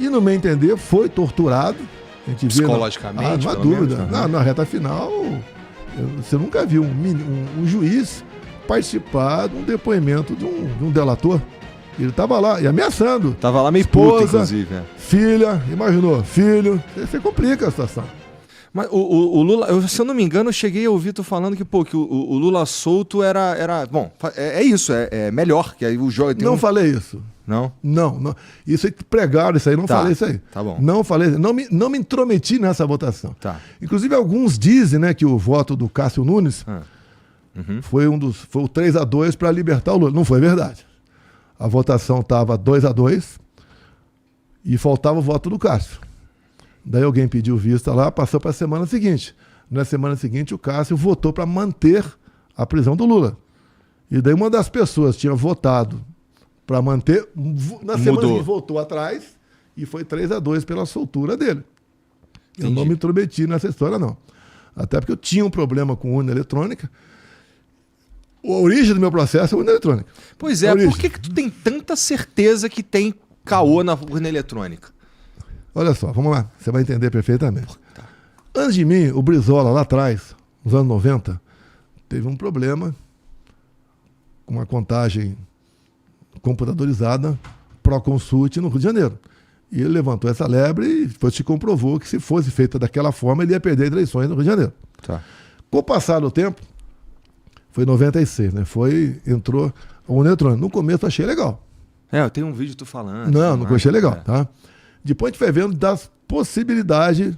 E, no meu entender, foi torturado. A gente psicologicamente, não há dúvida. Na reta final, você nunca viu um juiz participar de um depoimento de um delator. Ele estava lá e ameaçando. Estava lá meio esposa, puto, inclusive. Filha, imaginou? Filho. Você complica a situação. Mas o Lula, se eu não me engano, eu cheguei a ouvir tu falando que o Lula solto era... Bom, é isso, é melhor. Que aí o jogo não falei isso. Não? Não. Isso aí pregaram, isso aí, não falei isso aí. Tá bom. Não falei, não me intrometi nessa votação. Tá. Inclusive, alguns dizem, né, que o voto do Cássio Nunes foi o 3-2 para libertar o Lula. Não foi verdade. A votação estava 2-2 e faltava o voto do Cássio. Daí alguém pediu vista lá, passou para a semana seguinte. Na semana seguinte, o Cássio votou para manter a prisão do Lula. E daí uma das pessoas tinha votado para manter, na semana seguinte voltou atrás e foi 3-2 pela soltura dele. Entendi. Eu não me intrometi nessa história, não. Até porque eu tinha um problema com urna eletrônica. A origem do meu processo é urna eletrônica. Pois é, por que tu tem tanta certeza que tem caô na urna eletrônica? Olha só, vamos lá, você vai entender perfeitamente. Tá. Antes de mim, o Brizola, lá atrás, nos anos 90, teve um problema com uma contagem computadorizada Proconsult no Rio de Janeiro. E ele levantou essa lebre e depois se comprovou que se fosse feita daquela forma, ele ia perder as eleições no Rio de Janeiro. Tá. Com o passar do tempo, foi em 96, né? Entrou a urna eletrônica. No começo eu achei legal. Eu tenho um vídeo tu falando. Não achei legal, tá? Depois a gente vai vendo das possibilidades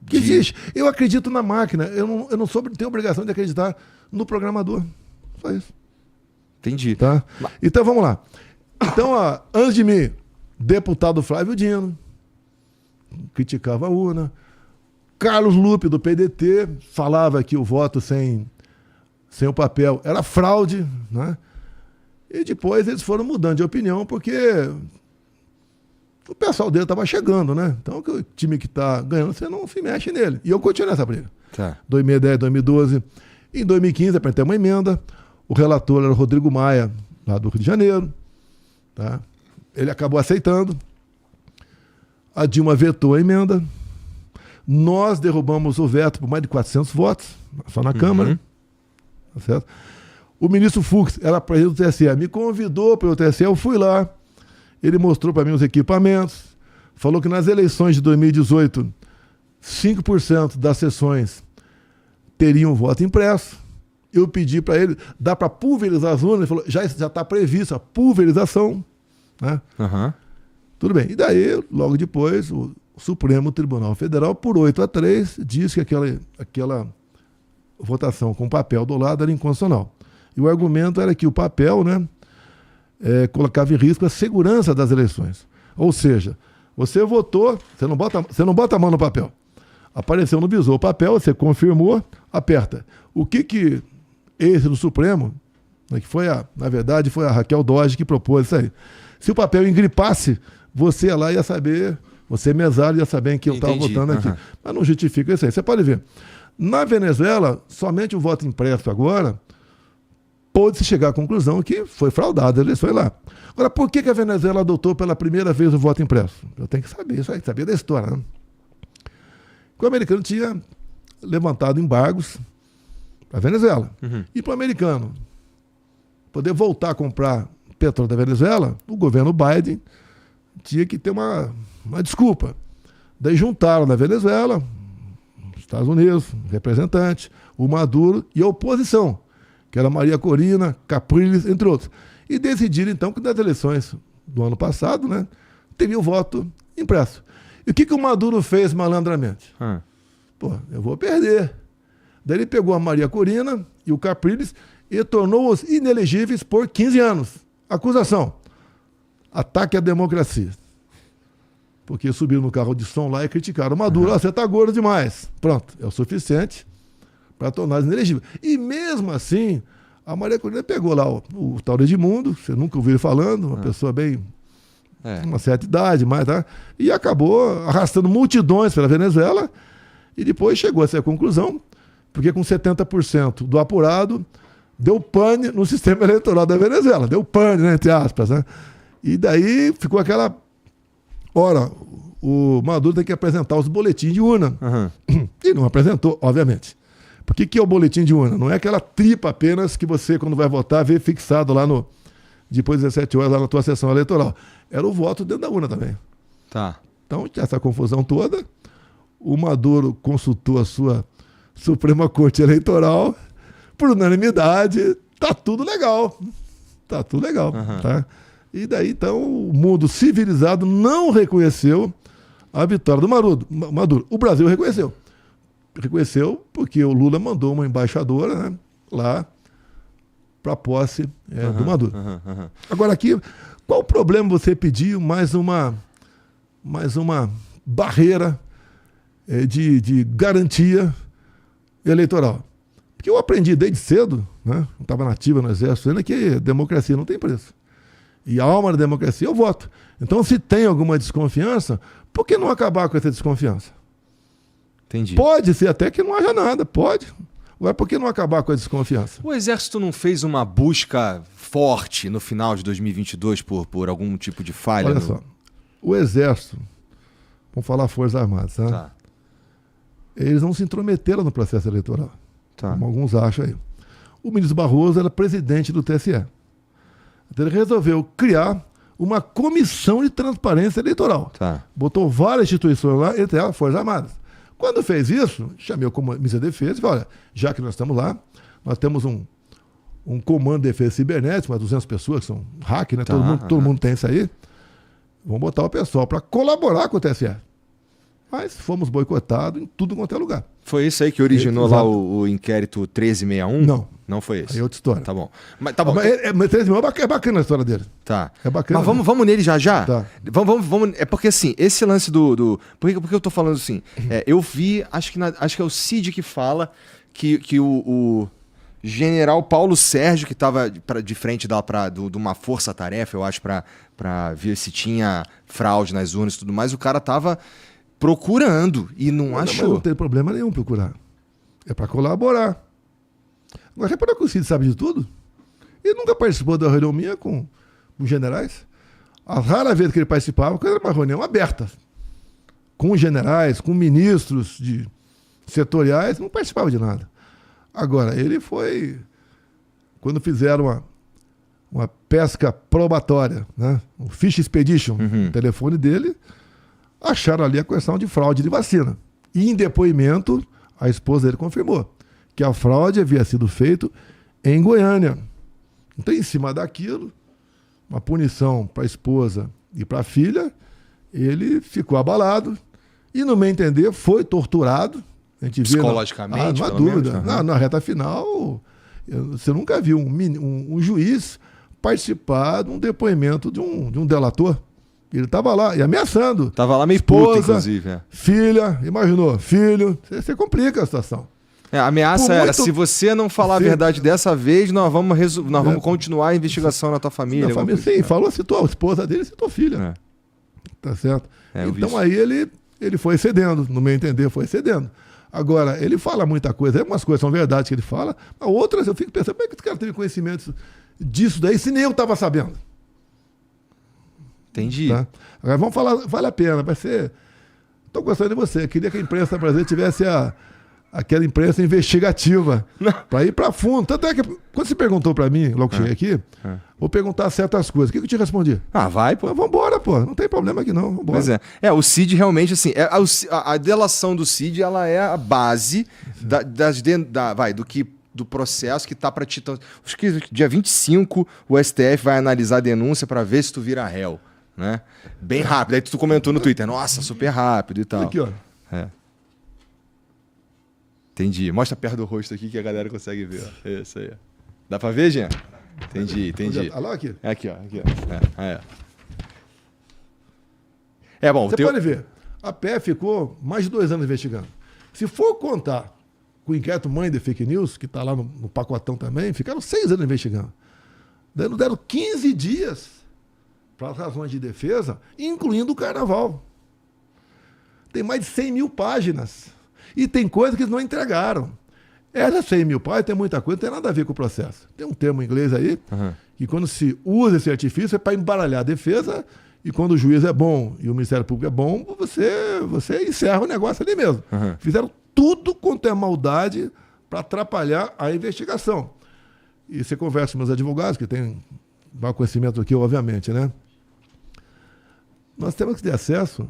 que existe. Eu acredito na máquina, eu não tenho obrigação de acreditar no programador. Só isso. Entendi. Tá? Então vamos lá. Então, antes de mim, deputado Flávio Dino criticava a urna. Carlos Lupe, do PDT, falava que o voto sem o papel era fraude, né? E depois eles foram mudando de opinião porque o pessoal dele estava chegando, né? Então, o time que está ganhando, você não se mexe nele. E eu continuei nessa briga. Tá. 2010, 2012. Em 2015, apresentei uma emenda. O relator era o Rodrigo Maia, lá do Rio de Janeiro. Tá? Ele acabou aceitando. A Dilma vetou a emenda. Nós derrubamos o veto por mais de 400 votos, só na Câmara. Tá certo? O ministro Fux era presidente do TSE. Me convidou para o TSE, eu fui lá. Ele mostrou para mim os equipamentos, falou que nas eleições de 2018, 5% das sessões teriam voto impresso. Eu pedi para ele, dá para pulverizar as urnas? Ele falou, já está prevista a pulverização. Né? Tudo bem. E daí, logo depois, o Supremo Tribunal Federal, por 8-3, disse que aquela votação com papel do lado era inconstitucional. E o argumento era que o papel, né, colocava em risco a segurança das eleições. Ou seja, você votou, você não bota a mão no papel. Apareceu no visor o papel, você confirmou, aperta. O que esse do Supremo, né, que na verdade foi a Raquel Dodge que propôs isso aí. Se o papel engripasse, você ia lá e ia saber, você mesário ia saber em que eu estava votando aqui. Mas não justifica isso aí. Você pode ver. Na Venezuela, somente o voto impresso agora pôde-se chegar à conclusão que foi fraudada a eleição lá. Agora, por que a Venezuela adotou pela primeira vez o voto impresso? Eu tenho que saber isso aí, saber da história. Né? O americano tinha levantado embargos para a Venezuela. E para o americano poder voltar a comprar petróleo da Venezuela, o governo Biden tinha que ter uma desculpa. Daí juntaram na Venezuela, os Estados Unidos, representante, o Maduro e a oposição, que era Maria Corina, Capriles, entre outros. E decidiram, então, que nas eleições do ano passado, né, teria o voto impresso. E o que o Maduro fez malandramente? Eu vou perder. Daí ele pegou a Maria Corina e o Capriles e tornou-os inelegíveis por 15 anos. Acusação: ataque à democracia. Porque subiram no carro de som lá e criticaram o Maduro. Você está gordo demais. Pronto, é o suficiente para torná-los inelegíveis. E mesmo assim, a Maria Corina pegou lá o tal Edmundo, você nunca ouviu ele falando, uma pessoa bem... uma certa idade, mas, tá? E acabou arrastando multidões pela Venezuela e depois chegou a essa conclusão, porque com 70% do apurado, deu pane no sistema eleitoral da Venezuela. Deu pane, né, entre aspas. Né? E daí ficou aquela Ora, o Maduro tem que apresentar os boletins de urna. Uhum. E não apresentou, obviamente. Por que é o boletim de urna? Não é aquela tripa apenas que você, quando vai votar, vê fixado lá no... Depois de 17 horas, lá na tua sessão eleitoral. Era o voto dentro da urna também. Tá. Então, tinha essa confusão toda. O Maduro consultou a sua Suprema Corte Eleitoral por unanimidade. Tá tudo legal. Tá tudo legal. Uhum. Tá? E daí, então, o mundo civilizado não reconheceu a vitória do Maduro. O Brasil reconheceu. Reconheceu porque o Lula mandou uma embaixadora, né, lá para a posse do Maduro. Agora aqui, qual o problema você pedir mais uma barreira de garantia eleitoral? Porque eu aprendi desde cedo, né, eu estava nativa no Exército, ainda que democracia não tem preço. E a alma da democracia é o voto. Então, se tem alguma desconfiança, por que não acabar com essa desconfiança? Entendi. Pode ser até que não haja nada, pode. Agora, por que não acabar com a desconfiança? O Exército não fez uma busca forte no final de 2022 por algum tipo de falha? Olha só, o Exército, vamos falar Forças Armadas, tá? Tá. Eles não se intrometeram no processo eleitoral, Tá. como alguns acham aí. O ministro Barroso era presidente do TSE. Então ele resolveu criar uma comissão de transparência eleitoral. Tá. Botou várias instituições lá, entre elas Forças Armadas. Quando fez isso, chamei como ministro da Defesa e falei, olha, já que nós estamos lá, nós temos um comando de defesa cibernética, umas 200 pessoas que são hack, né? Tá, Todo mundo tem isso aí. Vamos botar o pessoal para colaborar com o TSE. Mas fomos boicotados em tudo quanto é lugar. Foi isso aí que originou Exato. lá o inquérito 1361? Não. Não foi esse? Aí é outra história. Tá bom. Mas tá bom. Mas é bacana a história dele. Tá. É bacana. Mas vamos nele já? Tá. Vamos. É porque assim, esse lance por que eu tô falando assim? Eu vi, acho que é o Cid que fala que o general Paulo Sérgio, que estava de frente de uma força-tarefa, eu acho, para ver se tinha fraude nas urnas e tudo mais, o cara tava procurando e não achou. Mas não tem problema nenhum procurar. É para colaborar. Agora, reparou que o Cid sabe de tudo? Ele nunca participou da reunião minha com generais. A rara vez que ele participava, era uma reunião aberta. Com generais, com ministros setoriais, não participava de nada. Agora, ele foi... Quando fizeram uma pesca probatória, né? O Fish Expedition, o telefone dele, acharam ali a questão de fraude de vacina. E em depoimento, a esposa dele confirmou que a fraude havia sido feita em Goiânia. Então, em cima daquilo, uma punição para a esposa e para a filha, ele ficou abalado e, no meu entender, foi torturado. A gente psicologicamente, não há dúvida. Na reta final, você nunca viu um juiz participar de um depoimento de um delator. Ele estava lá e ameaçando. Tava lá meio esposa, puto, inclusive. Filha, imaginou? Filho. Você complica a situação. A ameaça era, se você não falar a verdade dessa vez, nós vamos continuar a investigação na tua família. Sim, falou, citou a esposa dele, citou a filha. Tá certo? Então aí ele foi cedendo, no meu entender, foi cedendo. Agora, ele fala muita coisa, algumas coisas são verdades que ele fala, mas outras eu fico pensando, como é que esse cara teve conhecimento disso daí, se nem eu estava sabendo? Entendi. Tá? Agora vamos falar, vale a pena, vai ser... Estou gostando de você, queria que a imprensa brasileira tivesse aquela imprensa investigativa para ir para fundo. Tanto é que, quando você perguntou para mim, logo que cheguei aqui, vou perguntar certas coisas. O que eu te respondi? Vai, pô. Vamos embora, pô. Não tem problema aqui, não. Vambora. Pois o Cid realmente, assim, a delação do Cid, ela é a base do processo que tá para ti. Acho que dia 25 o STF vai analisar a denúncia para ver se tu vira réu, né? Bem rápido. Aí tu comentou no Twitter, nossa, super rápido e tal. Aqui, ó. Entendi. Mostra perto do rosto aqui que a galera consegue ver. Ó. Isso aí. Dá pra ver, Jean? Entendi. Olha lá aqui. Aqui, ó. Bom, você pode ver. A PF ficou mais de 2 anos investigando. Se for contar com o inquérito Mãe de Fake News, que está lá no pacotão também, ficaram 6 anos investigando. Deram 15 dias para as razões de defesa, incluindo o carnaval. Tem mais de 100 mil páginas. E tem coisa que eles não entregaram. Essas 100 mil páginas tem muita coisa, não tem nada a ver com o processo. Tem um termo em inglês aí, que quando se usa esse artifício é para embaralhar a defesa E quando o juiz é bom e o Ministério Público é bom, você encerra o negócio ali mesmo. Uhum. Fizeram tudo quanto é maldade para atrapalhar a investigação. E você conversa com meus advogados, que têm mais conhecimento aqui, obviamente, né? Nós temos que ter acesso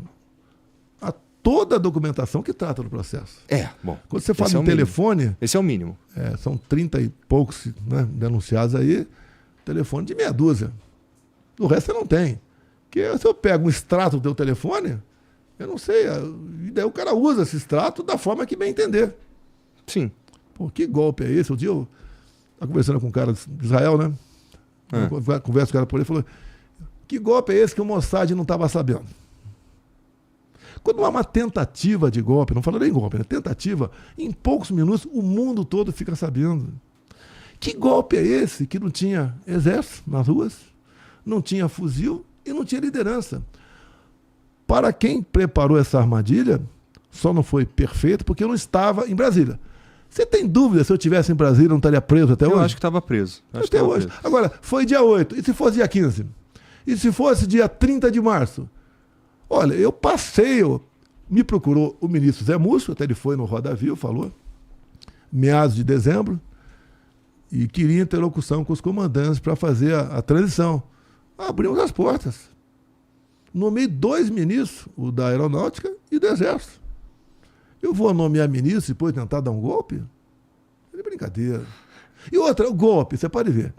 a toda a documentação que trata do processo. Bom. Quando você fala no telefone... Esse é o mínimo. São 30 e poucos, né, denunciados aí, telefone de meia dúzia. O resto você não tem. Porque se eu pego um extrato do teu telefone, eu não sei, e daí o cara usa esse extrato da forma que bem entender. Sim. Pô, que golpe é esse? Um dia eu estava conversando com um cara de Israel, né? Converso com o cara por ele e falou: que golpe é esse que o Mossad não estava sabendo? Quando há uma tentativa de golpe, não falo nem golpe, né? Tentativa, em poucos minutos o mundo todo fica sabendo. Que golpe é esse que não tinha exército nas ruas, não tinha fuzil e não tinha liderança? Para quem preparou essa armadilha, só não foi perfeito porque eu não estava em Brasília. Você tem dúvida se eu estivesse em Brasília não estaria preso até hoje? Eu acho que estava preso. Até hoje. Preso. Agora, foi dia 8. E se fosse dia 15? E se fosse dia 30 de março? Olha, eu passei, me procurou o ministro Zé Múcio, até ele foi no Roda Viva, falou, meados de dezembro, e queria interlocução com os comandantes para fazer a transição. Abrimos as portas. Nomeei 2 ministros, o da Aeronáutica e do Exército. Eu vou nomear ministro e depois tentar dar um golpe? É brincadeira. E outra, o golpe, você pode ver.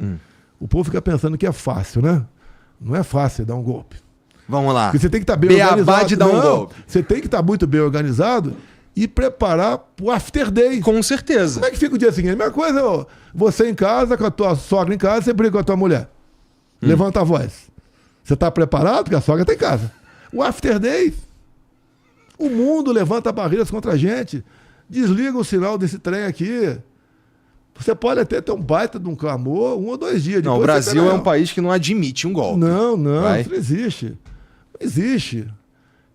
O povo fica pensando que é fácil, né? Não é fácil dar um golpe. Vamos lá. Porque você tem que estar bem organizado. De dar um golpe. Você tem que estar muito bem organizado e preparar pro after day. Com certeza. Como é que fica o dia seguinte? A mesma coisa, você em casa, com a tua sogra em casa, você briga com a tua mulher. Levanta a voz. Você está preparado? Porque a sogra está em casa. O after day, o mundo levanta barreiras contra a gente. Desliga o sinal desse trem aqui. Você pode até ter um baita de um clamor 1 ou 2 dias. Não, o Brasil é um país que não admite um golpe. Não, isso não existe. Não existe.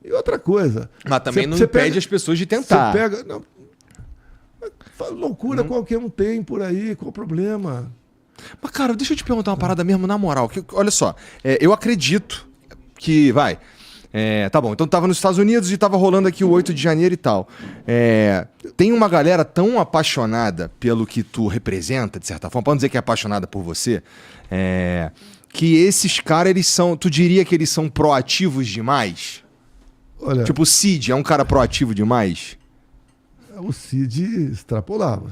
E outra coisa... Mas também não impede as pessoas de tentar. Você pega... Não, loucura qualquer um tem por aí. Qual o problema? Mas, cara, deixa eu te perguntar uma parada mesmo na moral. Olha só, eu acredito que... tá bom, então tava nos Estados Unidos e tava rolando aqui o 8 de janeiro e tal. Tem uma galera tão apaixonada pelo que tu representa, de certa forma, pra não dizer que é apaixonada por você, que esses caras, eles são... Tu diria que eles são proativos demais? Olha, tipo, o Cid é um cara proativo demais? O Cid extrapolava.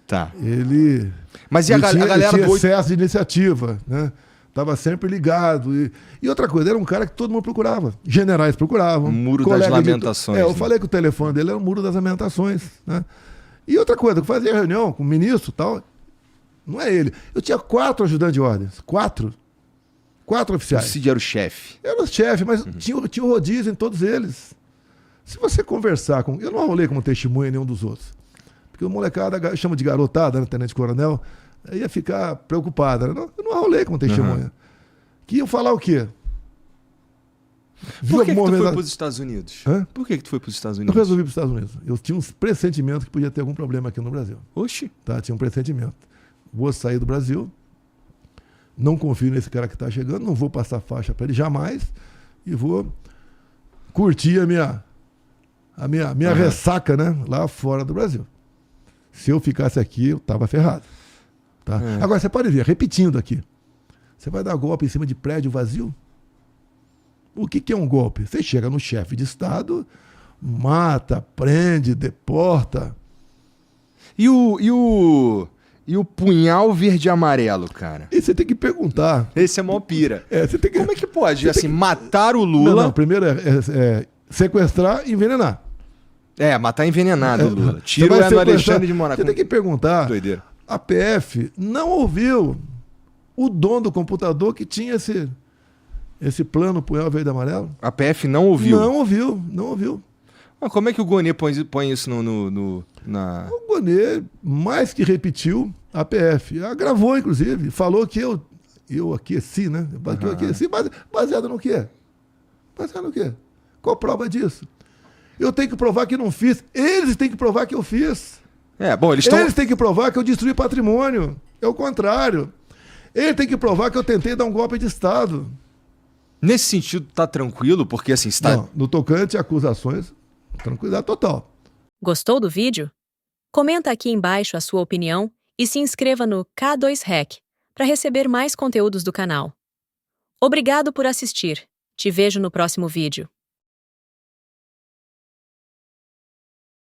Tá. Ele... Mas e a galera tinha do... excesso de iniciativa, né? Estava sempre ligado. E outra coisa, era um cara que todo mundo procurava. Generais procuravam. O Muro das Lamentações. Eu falei que o telefone dele era o Muro das Lamentações. Né? E outra coisa, que fazia reunião com o ministro e tal, não é ele. Eu tinha 4 ajudantes de ordens. 4 oficiais. O Cid era o chefe. Era o chefe, mas tinha rodízio em todos eles. Se você conversar com... Eu não arrolei como testemunha nenhum dos outros. Porque o molecada chama de garotada, né, tenente-coronel, ia ficar preocupada. Né? Eu não arrolei como testemunha. Que iam falar o quê? Por que tu foi para os Estados Unidos? Hã? Por que tu foi para os Estados Unidos? Eu resolvi para os Estados Unidos. Eu tinha uns pressentimentos que podia ter algum problema aqui no Brasil. Oxi. Tá? Tinha um pressentimento. Vou sair do Brasil, não confio nesse cara que está chegando, não vou passar faixa para ele jamais e vou curtir a minha ressaca, né, lá fora do Brasil. Se eu ficasse aqui, eu estava ferrado. Tá? Agora, você pode ver, repetindo aqui, você vai dar golpe em cima de prédio vazio? O que é um golpe? Você chega no chefe de Estado, mata, prende, deporta. E o punhal verde e amarelo, cara? E você tem que perguntar. Esse é mó pira. Você tem que... Como é que pode, assim, matar o Lula... Não, primeiro é sequestrar e envenenar. Matar envenenado o Lula. Tiro é no Alexandre de Moraes. Você tem que perguntar. Doideira. A PF não ouviu o dono do computador que tinha esse plano punhal verde e amarelo. A PF não ouviu? Não ouviu. Mas como é que o Gonê põe isso na... O Gonê mais que repetiu a PF. Agravou, inclusive. Falou que eu aqueci, né? Que eu aqueci, baseado no quê? Baseado no quê? Qual prova disso? Eu tenho que provar que não fiz. Eles têm que provar que eu fiz. Eles têm que provar que eu destruí patrimônio. É o contrário. Ele tem que provar que eu tentei dar um golpe de Estado. Nesse sentido, tá tranquilo? Porque assim, está... Não, no tocante a acusações, tranquilidade total. Gostou do vídeo? Comenta aqui embaixo a sua opinião e se inscreva no K2Hack para receber mais conteúdos do canal. Obrigado por assistir. Te vejo no próximo vídeo.